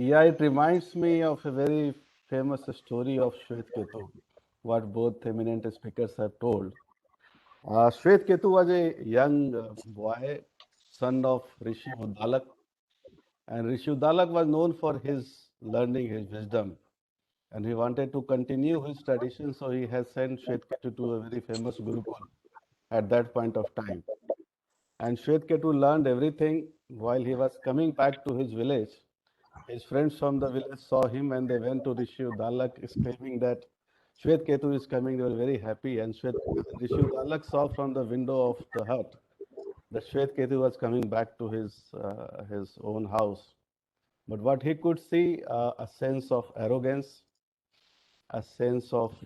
Yeah, it reminds me of a very famous story of Shwetketu, what both eminent speakers have told. Shwetketu was a young boy, son of Rishi Udalak, and Rishi Udalak was known for his learning, his wisdom, and he wanted to continue his tradition, so he has sent Shwetketu to a very famous Gurukul at that point of time. And Shwetketu learned everything while he was coming back to his village. His friends from the village saw him and they went to Rishi Udalak exclaiming that Shwetketu is coming. They were very happy. And Rishi Udalak saw from the window of the hut that Shwetketu was coming back to his own house. But what he could see, a sense of arrogance, a sense of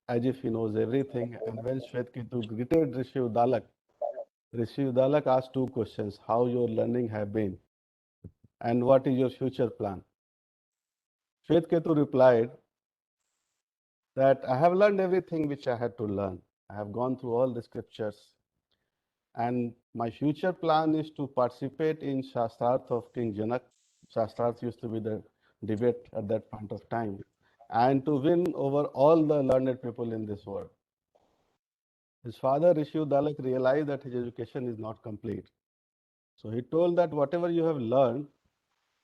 as if he knows everything. And when Shwetketu greeted Rishi Udalak asked two questions: how your learning have been, and what is your future plan? Shwetketu replied that I have learned everything which I had to learn. I have gone through all the scriptures, and my future plan is to participate in Shastrarth of King Janak. Shastrarth used to be the debate at that point of time, and to win over all the learned people in this world. His father, Rishi Udalak, realized that his education is not complete. So he told that whatever you have learned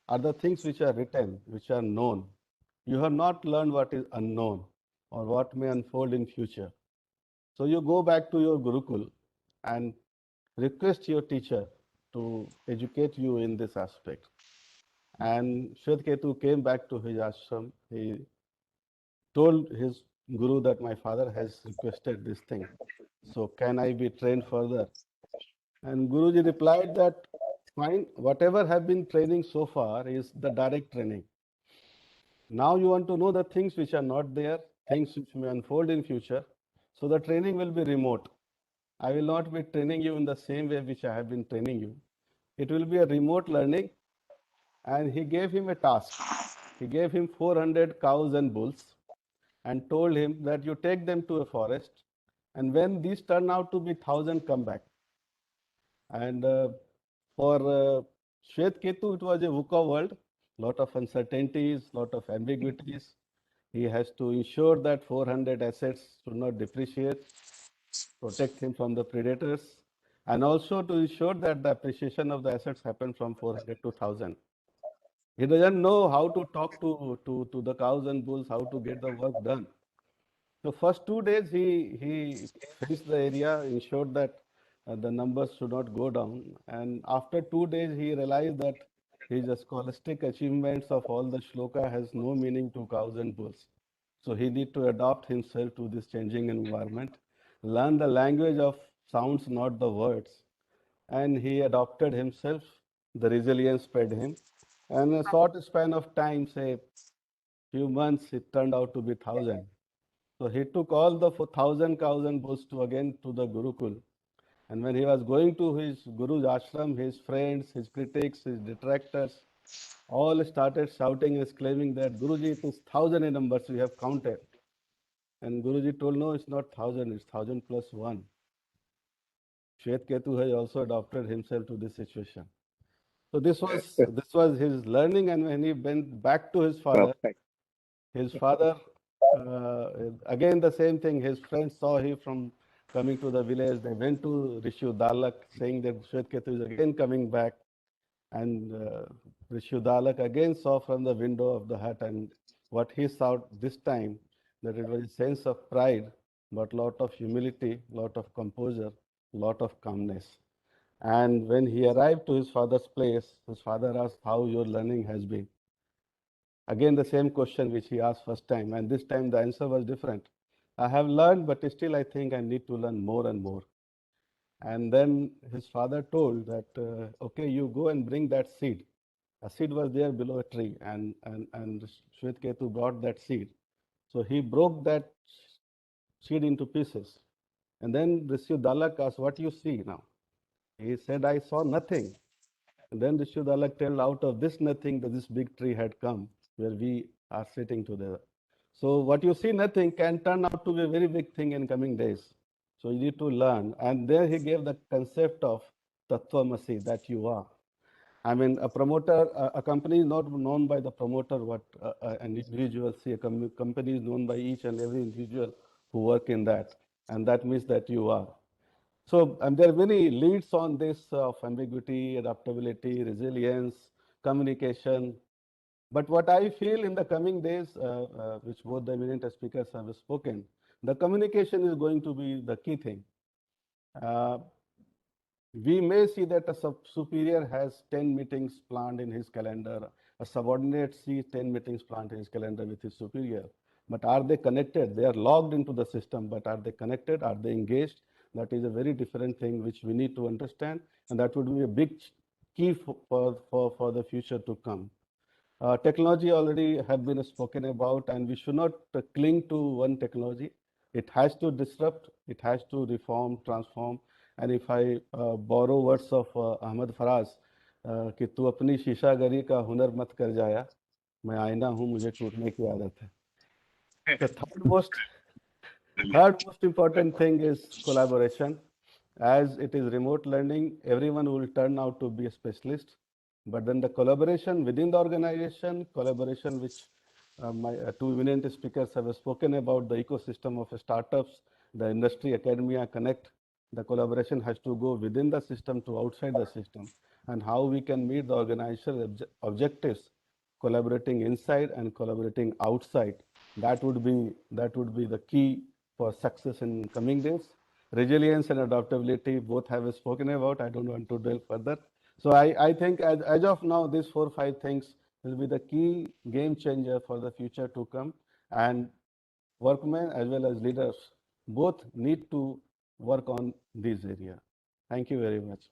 are the things which are written, which are known. You have not learned what is unknown or what may unfold in future. So you go back to your Gurukul and request your teacher to educate you in this aspect. And Shwetketu came back to his ashram. He told his guru that my father has requested this thing. So can I be trained further? And Guruji replied that fine, whatever have been training so far is the direct training. Now you want to know the things which are not there, things which may unfold in future. So the training will be remote. I will not be training you in the same way which I have been training you. It will be a remote learning. And he gave him a task. He gave him 400 cows and bulls and told him that you take them to a forest, and when these turn out to be 1,000, come back. And for Shwetketu, it was a VUCA world, lot of uncertainties, lot of ambiguities. He has to ensure that 400 assets should not depreciate, protect him from the predators, and also to ensure that the appreciation of the assets happen from 400 to 1,000. He doesn't know how to talk to the cows and bulls, how to get the work done. So first 2 days he fenced the area, ensured that the numbers should not go down. And after 2 days he realized that his scholastic achievements of all the shloka has no meaning to cows and bulls. So he need to adapt himself to this changing environment, learn the language of sounds, not the words. And he adopted himself. The resilience spread him. And in a short span of time, say few months, it turned out to be 1,000. So he took all the 1,000 bulls to again to the Gurukul. And when he was going to his Guru's ashram, his friends, his critics, his detractors, all started shouting and exclaiming that Guruji, it is 1,000 in numbers we have counted. And Guruji told, no, it's not 1,000, it's 1,000 plus one. Shwetketu has also adopted himself to this situation. So this was his learning, and when he went back to Perfect. his father again the same thing. His friends saw him from coming to the village. They went to Rishi Udalak saying that Shwetketu is again coming back, and Rishi Udalak again saw from the window of the hut, and what he saw this time that it was a sense of pride, but lot of humility, lot of composure, lot of calmness. And when he arrived to his father's place, his father asked how your learning has been. Again, the same question which he asked first time, and this time the answer was different. I have learned, but still I think I need to learn more and more. And then his father told that, okay, you go and bring that seed. A seed was there below a tree, and Shwetketu brought that seed. So he broke that seed into pieces. And then Rishi Dalak asked, what you see now? He said, I saw nothing. And then Rishi Dalak told, out of this nothing, that this big tree had come where we are sitting together. So what you see nothing can turn out to be a very big thing in coming days. So you need to learn. And there he gave the concept of Tattvamasi, that you are. I mean, a promoter, a company is not known by the promoter, what an individual. See, a company is known by each and every individual who work in that, and that means that you are. So, and there are many leads on this of ambiguity, adaptability, resilience, communication. But what I feel in the coming days, which both the eminent speakers have spoken, the communication is going to be the key thing. We may see that a superior has 10 meetings planned in his calendar, a subordinate sees 10 meetings planned in his calendar with his superior. But are they connected? They are logged into the system, but are they connected? Are they engaged? That is a very different thing which we need to understand, and that would be a big key for the future to come. Technology already have been spoken about, and we should not cling to one technology. It has to disrupt, it has to reform, transform. And if I borrow words of Ahmed Faraz, कि तू अपनी शीशागरी का हुनर मत कर जाया, मैं आईना हूँ मुझे टूटने की आदत है. The third most important thing is collaboration. As it is remote learning, everyone will turn out to be a specialist. But then the collaboration within the organization, collaboration which my two eminent speakers have spoken about, the ecosystem of startups, the industry, academia, connect. The collaboration has to go within the system to outside the system, and how we can meet the organizational objectives, collaborating inside and collaborating outside. That would be the key for success in coming days. Resilience and adaptability both have spoken about. I don't want to dwell further. So I think as of now, these 4 or 5 things will be the key game changer for the future to come. And workmen as well as leaders both need to work on this area. Thank you very much.